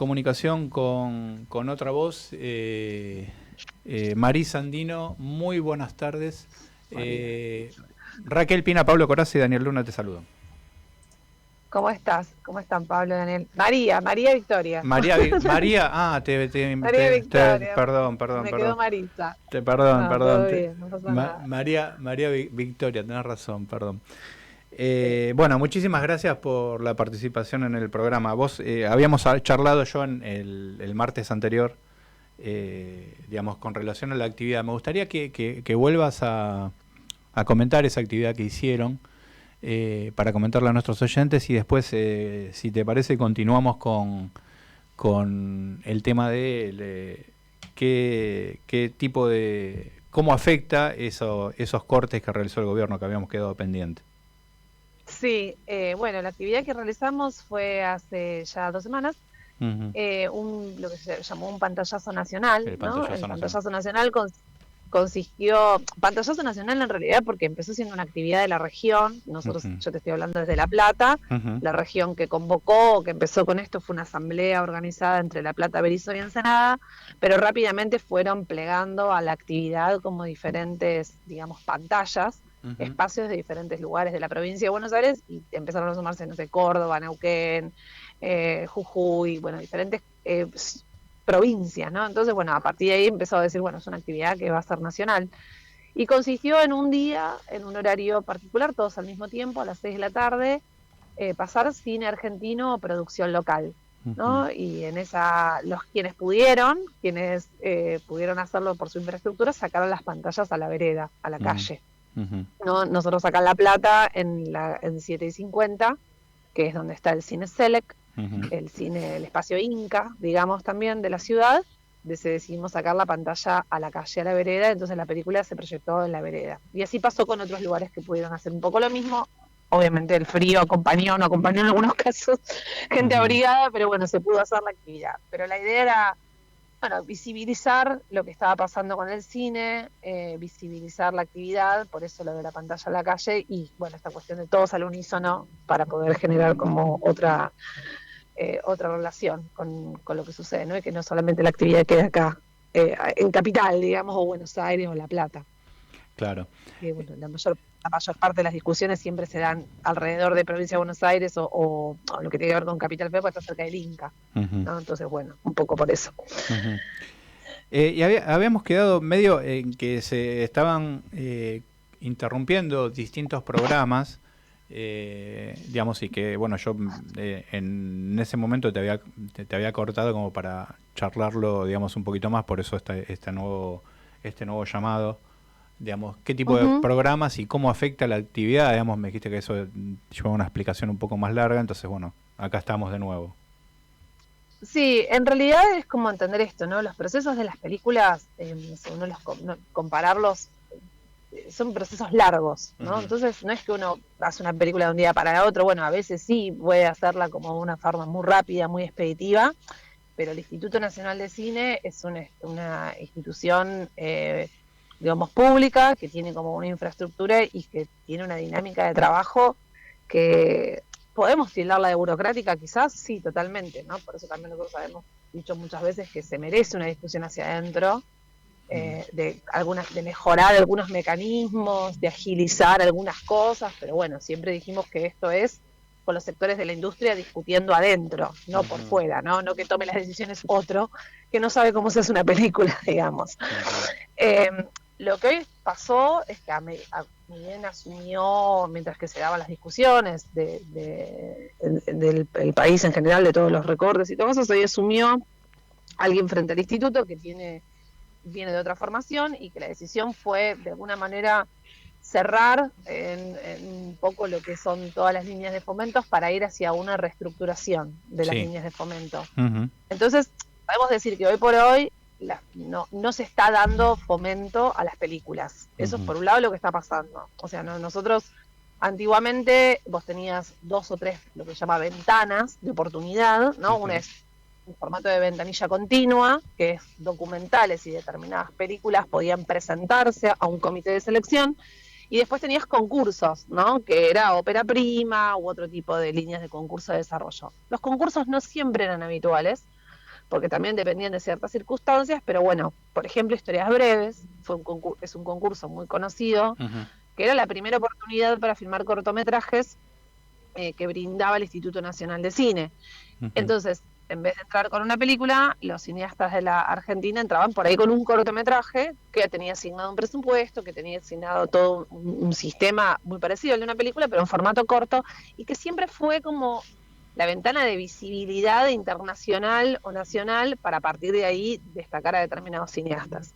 comunicación con otra voz, Marí Sandino, muy buenas tardes. Raquel Pina, Pablo Corazzi y Daniel Luna te saludan. ¿Cómo estás? ¿Cómo están, Pablo, Daniel? María Victoria. María, Victoria. perdón. Me quedó Marisa. Perdón. Todo bien, no pasa nada. María Victoria, tenés razón, perdón. Bueno, muchísimas gracias por la participación en el programa. Vos, habíamos charlado yo en el martes anterior, digamos, con relación a la actividad. Me gustaría que vuelvas a comentar esa actividad que hicieron, para comentarla a nuestros oyentes, y después, si te parece, continuamos con el tema de qué tipo de... cómo afecta esos cortes que realizó el gobierno, que habíamos quedado pendientes. Sí, bueno, la actividad que realizamos fue hace ya 2 semanas, Uh-huh. lo que se llamó un pantallazo nacional, El ¿no? pantallazo El nacional. pantallazo nacional consistió, pantallazo nacional en realidad porque empezó siendo una actividad de la región. Nosotros, Uh-huh. yo te estoy hablando desde La Plata. Uh-huh. La región que convocó, que empezó con esto, fue una asamblea organizada entre La Plata, Berizo y Ensenada, pero rápidamente fueron plegando a la actividad como diferentes, digamos, pantallas, Uh-huh. espacios de diferentes lugares de la provincia de Buenos Aires, y empezaron a sumarse, no sé, Córdoba, Neuquén, Jujuy, bueno, diferentes provincias, ¿no? Entonces, bueno, a partir de ahí empezó a decir, bueno, es una actividad que va a ser nacional. Y consistió en un día, en un horario particular, todos al mismo tiempo, a las 6 de la tarde, pasar cine argentino o producción local, ¿no? Uh-huh. Y en esa, quienes pudieron hacerlo por su infraestructura, sacaron las pantallas a la vereda, a la calle. Uh-huh. ¿No? Nosotros acá en La Plata, en 7:50, que es donde está el Cine Selec, Uh-huh. el espacio Inca, digamos, también de la ciudad, decidimos sacar la pantalla a la calle, a la vereda. Entonces la película se proyectó en la vereda. Y así pasó con otros lugares que pudieron hacer un poco lo mismo. Obviamente el frío no acompañó en algunos casos gente Uh-huh. abrigada, pero bueno, se pudo hacer la actividad. Pero la idea era, bueno, visibilizar lo que estaba pasando con el cine, visibilizar la actividad, por eso lo de la pantalla a la calle, y bueno, esta cuestión de todos al unísono para poder generar como otra relación con lo que sucede, ¿no? Y que no solamente la actividad quede acá, en Capital, digamos, o Buenos Aires o La Plata. Claro. Que, bueno, la mayor parte de las discusiones siempre se dan alrededor de Provincia de Buenos Aires o lo que tiene que ver con Capital Federal, porque está cerca del Inca, Uh-huh. ¿no? Entonces, bueno, un poco por eso. Uh-huh. Y habíamos quedado medio en que se estaban interrumpiendo distintos programas, digamos, y que, bueno, yo en ese momento te había cortado como para charlarlo, digamos, un poquito más, por eso este nuevo llamado. Digamos, qué tipo de programas y cómo afecta la actividad. Digamos, me dijiste que eso lleva una explicación un poco más larga, entonces, bueno, acá estamos de nuevo. Sí, en realidad es como entender esto, ¿no? Los procesos de las películas, si uno compararlos, son procesos largos, ¿no? Uh-huh. Entonces no es que uno hace una película de un día para otro. Bueno, a veces sí puede hacerla como de una forma muy rápida, muy expeditiva, pero el Instituto Nacional de Cine es una institución, digamos, pública, que tiene como una infraestructura y que tiene una dinámica de trabajo que podemos tildarla de burocrática, quizás, sí, totalmente, ¿no? Por eso también nosotros hemos dicho muchas veces que se merece una discusión hacia adentro, de mejorar algunos mecanismos, de agilizar algunas cosas, pero bueno, siempre dijimos que esto es con los sectores de la industria discutiendo adentro, no por fuera, ¿no? No que tome las decisiones otro que no sabe cómo se hace una película, digamos. Lo que hoy pasó es que bien asumió, mientras que se daban las discusiones del país en general, de todos los recortes y todo eso, hoy asumió alguien frente al instituto que viene de otra formación, y que la decisión fue de alguna manera cerrar en un poco lo que son todas las líneas de fomentos para ir hacia una reestructuración de las líneas de fomento. Uh-huh. Entonces, podemos decir que hoy por hoy no se está dando fomento a las películas. Eso es por un lado lo que está pasando. O sea, nosotros antiguamente vos tenías 2 o 3 lo que se llama ventanas de oportunidad, ¿no? Uh-huh. Una es un formato de ventanilla continua, que es documentales y determinadas películas podían presentarse a un comité de selección, y después tenías concursos, ¿no? Que era ópera prima u otro tipo de líneas de concurso de desarrollo. Los concursos no siempre eran habituales, porque también dependían de ciertas circunstancias, pero bueno, por ejemplo, Historias Breves, es un concurso muy conocido, que era la primera oportunidad para filmar cortometrajes que brindaba el Instituto Nacional de Cine. Entonces, en vez de entrar con una película, los cineastas de la Argentina entraban por ahí con un cortometraje que tenía asignado un presupuesto, que tenía asignado todo un sistema muy parecido al de una película, pero en formato corto, y que siempre fue como la ventana de visibilidad internacional o nacional para a partir de ahí destacar a determinados cineastas.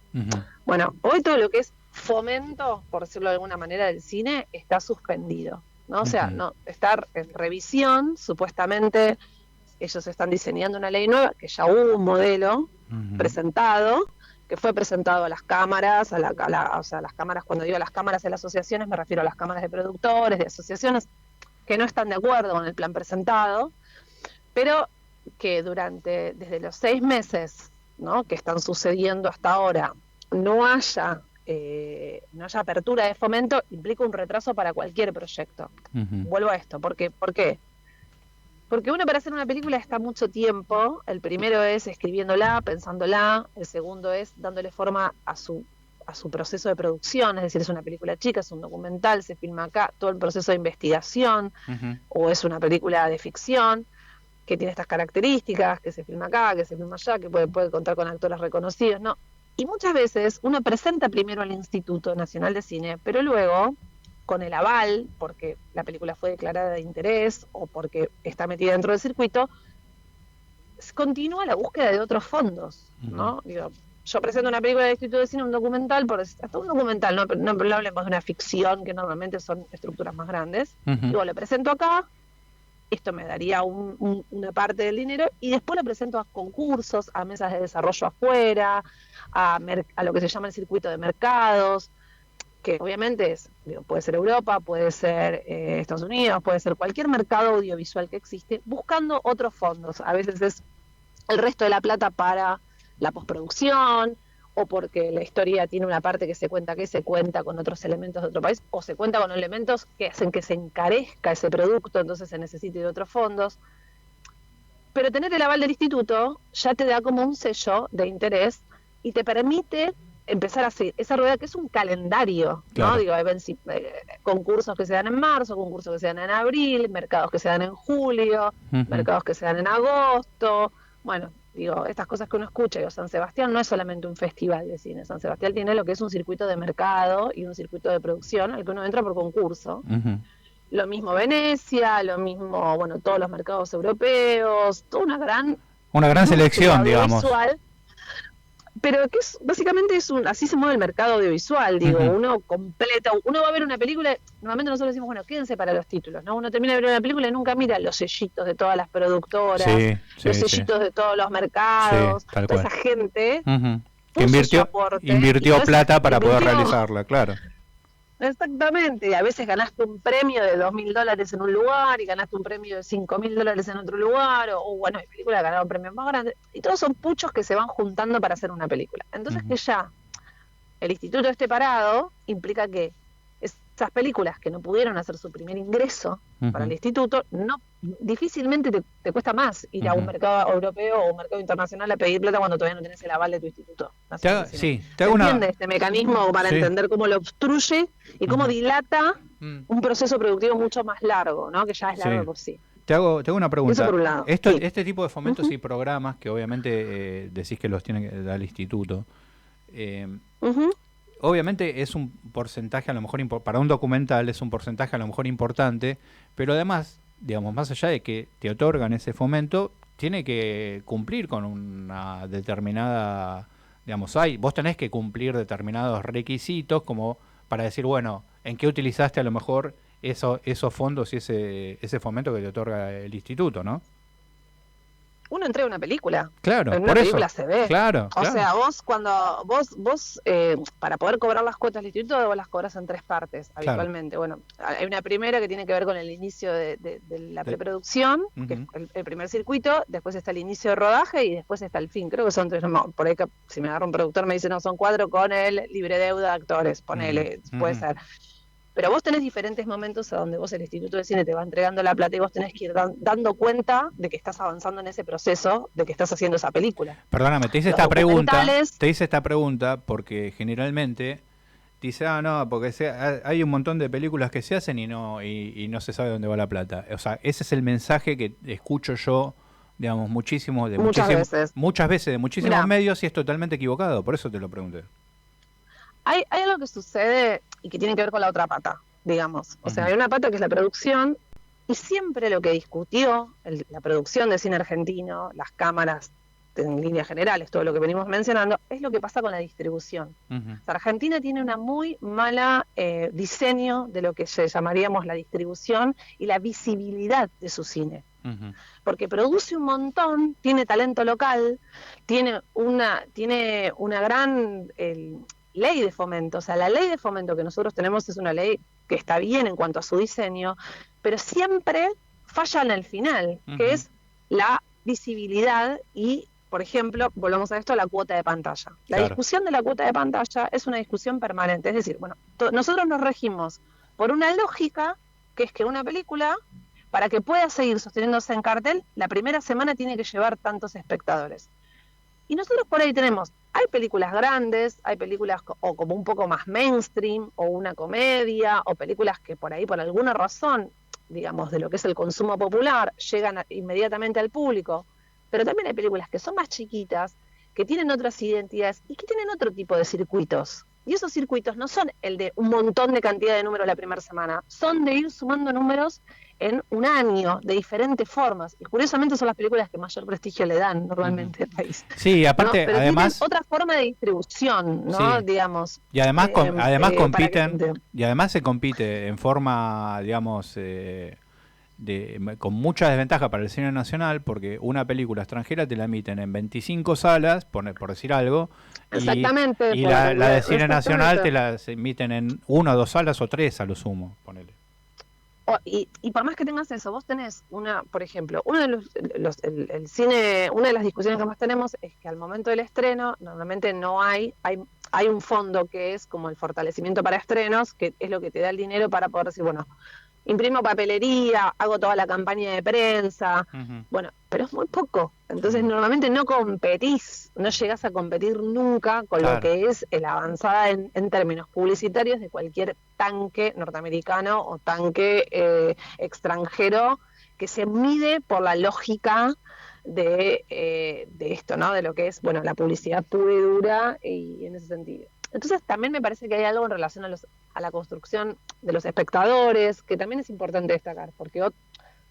Bueno, hoy todo lo que es fomento, por decirlo de alguna manera, del cine está suspendido, ¿no? O sea, no estar en revisión, supuestamente ellos están diseñando una ley nueva, que ya hubo un modelo presentado, que fue presentado a las cámaras, o sea, las cámaras, cuando digo las cámaras de las asociaciones, me refiero a las cámaras de productores, de asociaciones, que no están de acuerdo con el plan presentado, pero que desde los 6 meses, ¿no?, que están sucediendo hasta ahora, no haya apertura de fomento, implica un retraso para cualquier proyecto. Vuelvo a esto, ¿por qué? Porque uno para hacer una película está mucho tiempo. El primero es escribiéndola, pensándola. El segundo es dándole forma a su proceso de producción. Es decir, es una película chica, es un documental, se filma acá. Todo el proceso de investigación. O es una película de ficción que tiene estas características, que se filma acá, que se filma allá, que puede contar con actores reconocidos, ¿no? Y muchas veces uno presenta primero al Instituto Nacional de Cine, pero luego, con el aval, porque la película fue declarada de interés o porque está metida dentro del circuito, continúa la búsqueda de otros fondos, ¿no? Digo, yo presento una película del Instituto de Cine, un documental, hasta un documental, no hablemos de una ficción, que normalmente son estructuras más grandes. Digo, lo presento acá, esto me daría una parte del dinero, y después lo presento a concursos, a mesas de desarrollo afuera, a lo que se llama el circuito de mercados, que obviamente puede ser Europa, puede ser Estados Unidos, puede ser cualquier mercado audiovisual que existe, buscando otros fondos. A veces es el resto de la plata para la postproducción, o porque la historia tiene una parte que se cuenta con otros elementos de otro país, o se cuenta con elementos que hacen que se encarezca ese producto, entonces se necesite de otros fondos. Pero tener el aval del instituto ya te da como un sello de interés y te permite empezar a hacer esa rueda, que es un calendario, claro, ¿no? Digo, hay concursos que se dan en marzo, concursos que se dan en abril, mercados que se dan en julio, mercados que se dan en agosto. Bueno, digo, estas cosas que uno escucha. Digo, San Sebastián no es solamente un festival de cine. San Sebastián tiene lo que es un circuito de mercado y un circuito de producción al que uno entra por concurso. Lo mismo Venecia, lo mismo, bueno, todos los mercados europeos, toda una gran selección, digamos. Pero que básicamente así se mueve el mercado audiovisual, digo, uno va a ver una película, normalmente nosotros decimos, bueno, quédense para los títulos, ¿no? Uno termina de ver una película y nunca mira los sellitos de todas las productoras, los sellitos de todos los mercados, toda esa gente que invirtió plata para poder realizarla, claro. Exactamente, y a veces ganaste un premio de $2.000 en un lugar y ganaste un premio de $5.000 en otro lugar, o bueno, hay películas que ganaron premios más grandes, y todos son puchos que se van juntando para hacer una película. Entonces que ya el instituto esté parado implica que esas películas que no pudieron hacer su primer ingreso para el instituto, difícilmente te cuesta más ir a un mercado europeo o un mercado internacional a pedir plata cuando todavía no tenés el aval de tu instituto. ¿Entiendes este mecanismo para entender cómo lo obstruye y cómo dilata un proceso productivo mucho más largo, ¿no? Que ya es largo por sí? Te hago una pregunta. Eso por un lado. Este tipo de fomentos y programas que obviamente decís que los tiene que dar el instituto, obviamente es un porcentaje a lo mejor para un documental es un porcentaje a lo mejor importante, pero además, digamos, más allá de que te otorgan ese fomento, tiene que cumplir con una determinada, digamos, vos tenés que cumplir determinados requisitos como para decir, bueno, en qué utilizaste a lo mejor esos fondos y ese fomento que te otorga el instituto, ¿no? Uno entrega una película. Claro, en una película se ve. Claro. O sea, vos para poder cobrar las cuotas del instituto, vos las cobras en 3 partes habitualmente. Bueno, hay una primera que tiene que ver con el inicio de la preproducción, que es el primer circuito, después está el inicio de rodaje y después está el fin. Creo que son 3, por ahí si me agarra un productor me dice, no, son 4 con el libre deuda de actores, ponele, puede ser. Pero vos tenés diferentes momentos a donde vos, el Instituto de Cine, te va entregando la plata y vos tenés que ir dando cuenta de que estás avanzando en ese proceso, de que estás haciendo esa película. Perdóname, te hice esta pregunta porque generalmente dice, no, porque hay un montón de películas que se hacen y no se sabe dónde va la plata. O sea, ese es el mensaje que escucho yo, digamos, muchas veces de muchísimos medios, y es totalmente equivocado. Por eso te lo pregunté. Hay algo que sucede y que tiene que ver con la otra pata, digamos. O sea, hay una pata que es la producción, y siempre lo que discutió la producción de cine argentino, las cámaras en líneas generales, todo lo que venimos mencionando, es lo que pasa con la distribución. O sea, Argentina tiene una muy mala diseño de lo que llamaríamos la distribución y la visibilidad de su cine. Porque produce un montón, tiene talento local, tiene una gran ley de fomento. O sea, la ley de fomento que nosotros tenemos es una ley que está bien en cuanto a su diseño, pero siempre falla en el final, que es la visibilidad y, por ejemplo, volvamos a esto, la cuota de pantalla. La discusión de la cuota de pantalla es una discusión permanente. Es decir, bueno, nosotros nos regimos por una lógica, que es que una película, para que pueda seguir sosteniéndose en cartel, la primera semana tiene que llevar tantos espectadores. Y nosotros por ahí hay películas grandes, hay películas o como un poco más mainstream, o una comedia, o películas que por ahí, por alguna razón, digamos, de lo que es el consumo popular, llegan inmediatamente al público. Pero también hay películas que son más chiquitas, que tienen otras identidades y que tienen otro tipo de circuitos. Y esos circuitos no son el de un montón de cantidad de números la primera semana, son de ir sumando números en un año, de diferentes formas. Y curiosamente son las películas que mayor prestigio le dan normalmente al país. Sí, aparte, ¿no? Pero además, otra forma de distribución, ¿no? Sí. Digamos. Y además, además se compite en forma, digamos, con mucha desventaja para el cine nacional, porque una película extranjera te la emiten en 25 salas, por decir algo. Exactamente. Y la de cine nacional te la emiten en 1 o 2 salas o 3 a lo sumo, ponele. Y por más que tengas eso, vos tenés por ejemplo, el cine, una de las discusiones que más tenemos es que al momento del estreno, normalmente no hay un fondo que es como el fortalecimiento para estrenos, que es lo que te da el dinero para poder decir, bueno, imprimo papelería, hago toda la campaña de prensa, bueno, pero es muy poco. Entonces normalmente no competís, no llegás a competir nunca con lo que es la avanzada en términos publicitarios de cualquier tanque norteamericano o tanque extranjero, que se mide por la lógica de esto, ¿no? De lo que es, bueno, la publicidad pura y dura, y en ese sentido. Entonces también me parece que hay algo en relación a la construcción de los espectadores, que también es importante destacar, porque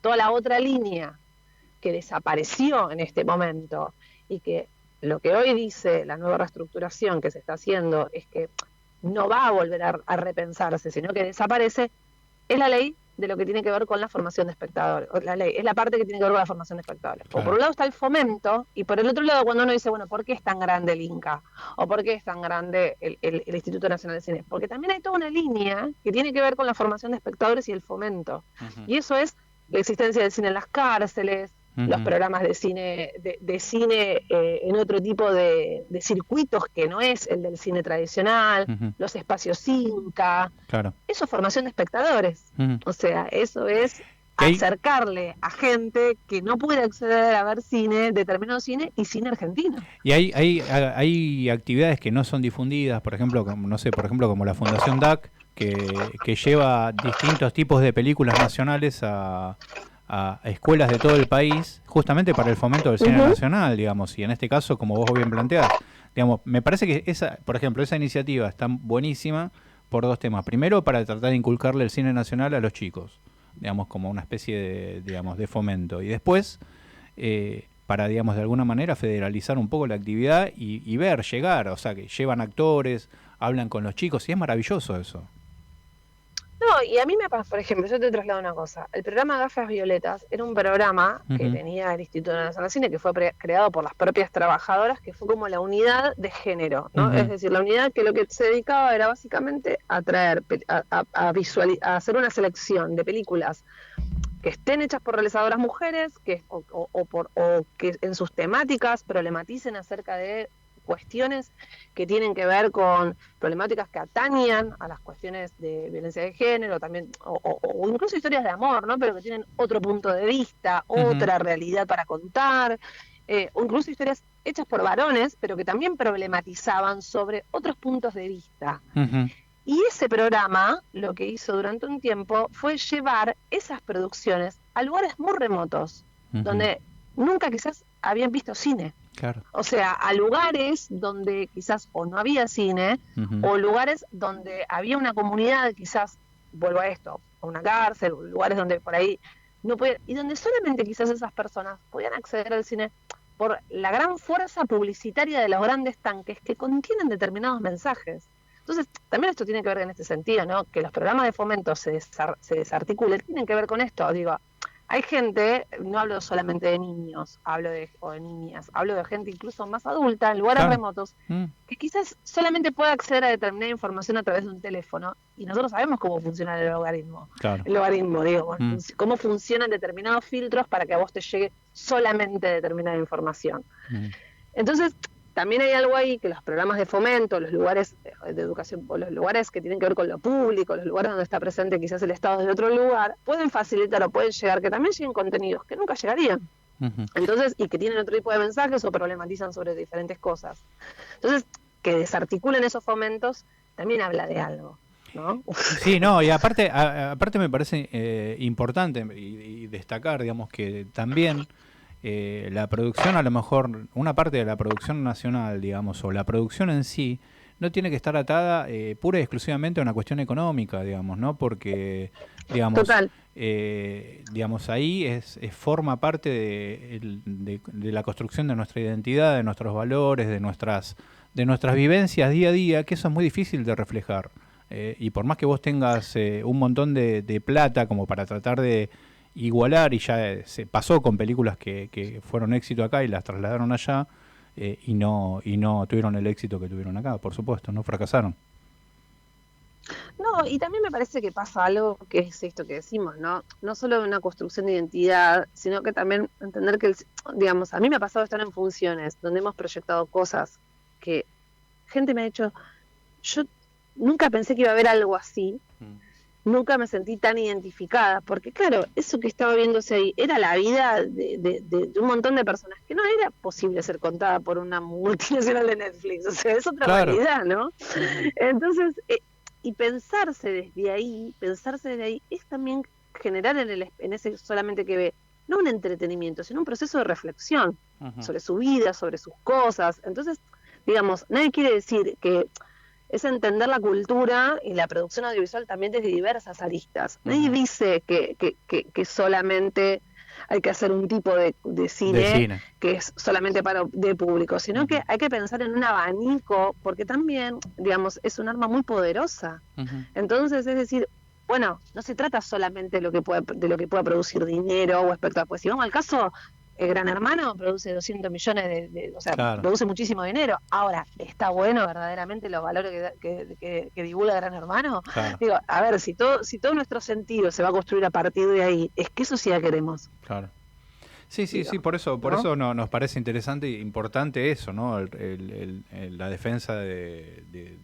toda la otra línea que desapareció en este momento, y que lo que hoy dice la nueva reestructuración que se está haciendo es que no va a volver a repensarse, sino que desaparece, es la ley de lo que tiene que ver con la formación de espectadores. La ley es la parte que tiene que ver con la formación de espectadores. Claro. Por un lado está el fomento, y por el otro lado, cuando uno dice, bueno, ¿por qué es tan grande el INCA? ¿O por qué es tan grande el Instituto Nacional de Cine? Porque también hay toda una línea que tiene que ver con la formación de espectadores y el fomento. Y eso es la existencia del cine en las cárceles, los programas de cine en otro tipo de circuitos que no es el del cine tradicional, los espacios INCA. Claro. Eso es formación de espectadores. O sea, eso es acercarle a gente que no puede acceder a ver cine, determinado cine y cine argentino. Y hay actividades que no son difundidas, por ejemplo, como la Fundación DAC, que lleva distintos tipos de películas nacionales a escuelas de todo el país, justamente para el fomento del cine nacional, digamos, y en este caso, como vos bien planteás, digamos, me parece que por ejemplo, esa iniciativa está buenísima por 2 temas. Primero, para tratar de inculcarle el cine nacional a los chicos, digamos, como una especie de fomento, y después para, digamos, de alguna manera federalizar un poco la actividad y llegar, o sea, que llevan actores, hablan con los chicos, y es maravilloso eso. No, y a mí me pasa, por ejemplo, yo te traslado una cosa. El programa Gafas Violetas era un programa que tenía el Instituto Nacional de Cine, que fue creado por las propias trabajadoras, que fue como la unidad de género, ¿no? Es decir, la unidad que lo que se dedicaba era básicamente a traer, a hacer una selección de películas que estén hechas por realizadoras mujeres, o que en sus temáticas problematicen acerca de cuestiones que tienen que ver con problemáticas que atañan a las cuestiones de violencia de género, también, o incluso historias de amor, ¿no? Pero que tienen otro punto de vista, otra realidad para contar, o incluso historias hechas por varones, pero que también problematizaban sobre otros puntos de vista. Y ese programa lo que hizo durante un tiempo fue llevar esas producciones a lugares muy remotos, donde nunca quizás habían visto cine. Claro. O sea, a lugares donde quizás o no había cine, o lugares donde había una comunidad, quizás, vuelvo a esto, o una cárcel, lugares donde por ahí no podían, y donde solamente quizás esas personas podían acceder al cine por la gran fuerza publicitaria de los grandes tanques que contienen determinados mensajes. Entonces, también esto tiene que ver en este sentido, ¿no? Que los programas de fomento se desarticulen, tienen que ver con esto. Digo, hay gente, no hablo solamente de niños, o de niñas, hablo de gente incluso más adulta, en lugares remotos, que quizás solamente puede acceder a determinada información a través de un teléfono, y nosotros sabemos cómo funciona el logaritmo. Claro. El logaritmo, digo, cómo funcionan determinados filtros para que a vos te llegue solamente determinada información. Entonces, también hay algo ahí que los programas de fomento, los lugares de educación, o los lugares que tienen que ver con lo público, los lugares donde está presente quizás el Estado desde otro lugar, pueden facilitar o pueden llegar, que también lleguen contenidos que nunca llegarían. Entonces, y que tienen otro tipo de mensajes o problematizan sobre diferentes cosas. Entonces, que desarticulen esos fomentos también habla de algo, ¿no? Sí, no, y aparte me parece importante y destacar, digamos, que también la producción, a lo mejor una parte de la producción nacional, digamos, o la producción en sí, no tiene que estar atada pura y exclusivamente a una cuestión económica, digamos, ¿no? Porque, digamos, digamos, ahí forma parte de la construcción de nuestra identidad, de nuestros valores, de nuestras vivencias día a día, que eso es muy difícil de reflejar. Y por más que vos tengas un montón de plata como para tratar de igualar, y ya se pasó con películas que fueron éxito acá y las trasladaron allá, y no tuvieron el éxito que tuvieron acá, por supuesto, no fracasaron. No, y también me parece que pasa algo que es esto que decimos, ¿no? No solo una construcción de identidad, sino que también entender que, digamos, a mí me ha pasado estar en funciones donde hemos proyectado cosas que gente me ha dicho, yo nunca pensé que iba a haber algo así, nunca me sentí tan identificada, porque claro, eso que estaba viéndose ahí era la vida de un montón de personas que no era posible ser contada por una multinacional de Netflix, o sea, es otra realidad, ¿no? Entonces, y pensarse desde ahí es también generar en ese solamente que ve, no un entretenimiento, sino un proceso de reflexión sobre su vida, sobre sus cosas. Entonces, digamos, nadie quiere decir que es entender la cultura y la producción audiovisual también desde diversas aristas. Nadie dice que solamente hay que hacer un tipo de cine que es solamente de público, sino que hay que pensar en un abanico, porque también, digamos, es un arma muy poderosa. Entonces, es decir, bueno, no se trata solamente de lo que pueda producir dinero o espectáculo. Pues si vamos al caso, Gran Hermano produce 200 millones o sea, produce muchísimo dinero. Ahora, ¿está bueno verdaderamente los valores que divulga Gran Hermano? Digo, a ver, si todo nuestro sentido se va a construir a partir de ahí, es que sociedad queremos. Claro. Sí, por eso nos parece interesante e importante eso, ¿no? La defensa de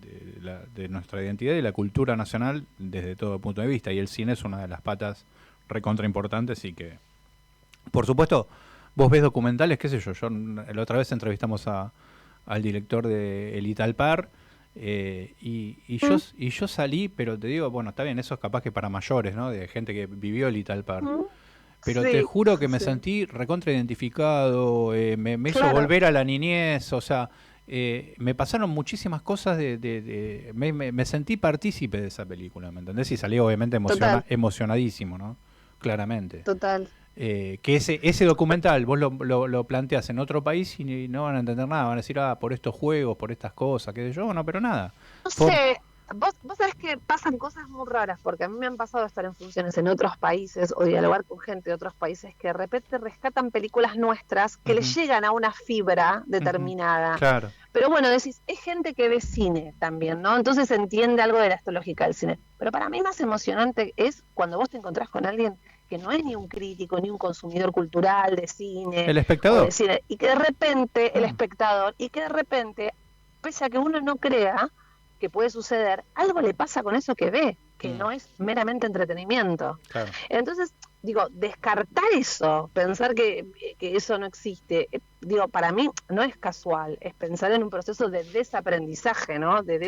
nuestra identidad y la cultura nacional desde todo punto de vista. Y el cine es una de las patas recontra importantes, y que, por supuesto, vos ves documentales, qué sé yo. La otra vez entrevistamos al director de El Italpar, y yo salí, pero te digo, bueno, está bien, eso es capaz que para mayores, ¿no? De gente que vivió el Italpar. Pero te juro que me sentí recontra identificado, me hizo volver a la niñez, o sea, me pasaron muchísimas cosas me sentí partícipe de esa película, ¿me entendés? Y salí obviamente emocionadísimo, ¿no? Claramente. Total. Que ese documental vos lo planteás en otro país y no van a entender nada, van a decir, por estos juegos, por estas cosas, qué sé yo, no, pero nada. No sé, vos sabés que pasan cosas muy raras, porque a mí me han pasado estar en funciones en otros países o dialogar con gente de otros países que de repente rescatan películas nuestras que les llegan a una fibra determinada. Claro. Pero bueno, decís, es gente que ve cine también, ¿no? Entonces se entiende algo de la lógica del cine. Pero para mí más emocionante es cuando vos te encontrás con alguien que no es ni un crítico, ni un consumidor cultural de cine. El espectador. Y que de repente, el espectador, y que de repente, pese a que uno no crea que puede suceder, algo le pasa con eso que ve, que no es meramente entretenimiento. Claro. Entonces, digo, descartar eso, pensar que eso no existe, digo, para mí no es casual, es pensar en un proceso de desaprendizaje, ¿no? De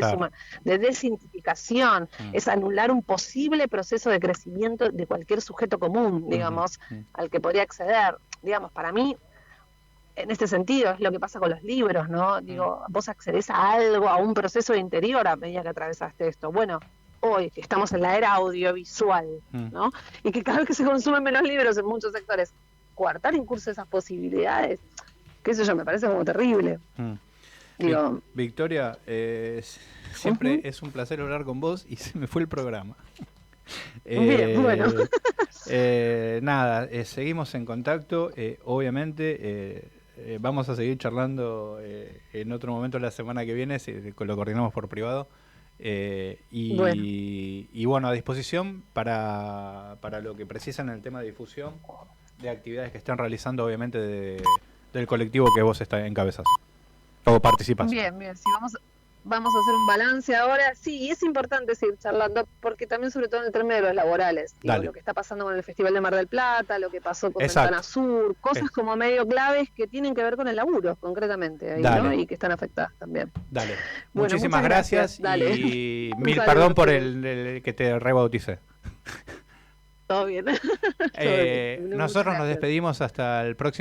desidentificación, es anular un posible proceso de crecimiento de cualquier sujeto común, digamos, al que podría acceder. Digamos, para mí, en este sentido, es lo que pasa con los libros, ¿no? Digo, vos accedés a algo, a un proceso interior a medida que atravesaste esto. Bueno, hoy, que estamos en la era audiovisual, ¿no? Y que cada vez que se consumen menos libros en muchos sectores, coartar incluso esas posibilidades, qué sé yo, me parece como terrible. Digo, Victoria, siempre es un placer hablar con vos y se me fue el programa. Bien, bueno. Nada, seguimos en contacto, obviamente vamos a seguir charlando en otro momento la semana que viene, lo coordinamos por privado. Y bueno, a disposición para lo que precisan en el tema de difusión de actividades que están realizando, obviamente, del colectivo que vos encabezás o participás. Bien, si vamos a hacer un balance ahora. Sí, es importante seguir charlando, porque también, sobre todo en el término de los laborales, digo, lo que está pasando con el Festival de Mar del Plata, lo que pasó con Ventana Sur, cosas como medio claves que tienen que ver con el laburo, concretamente, ahí, ¿no? Y que están afectadas también. Dale. Bueno, muchísimas gracias. Dale. Y mil perdón por el que te rebauticé. Todo bien. Nosotros nos despedimos hasta el próximo.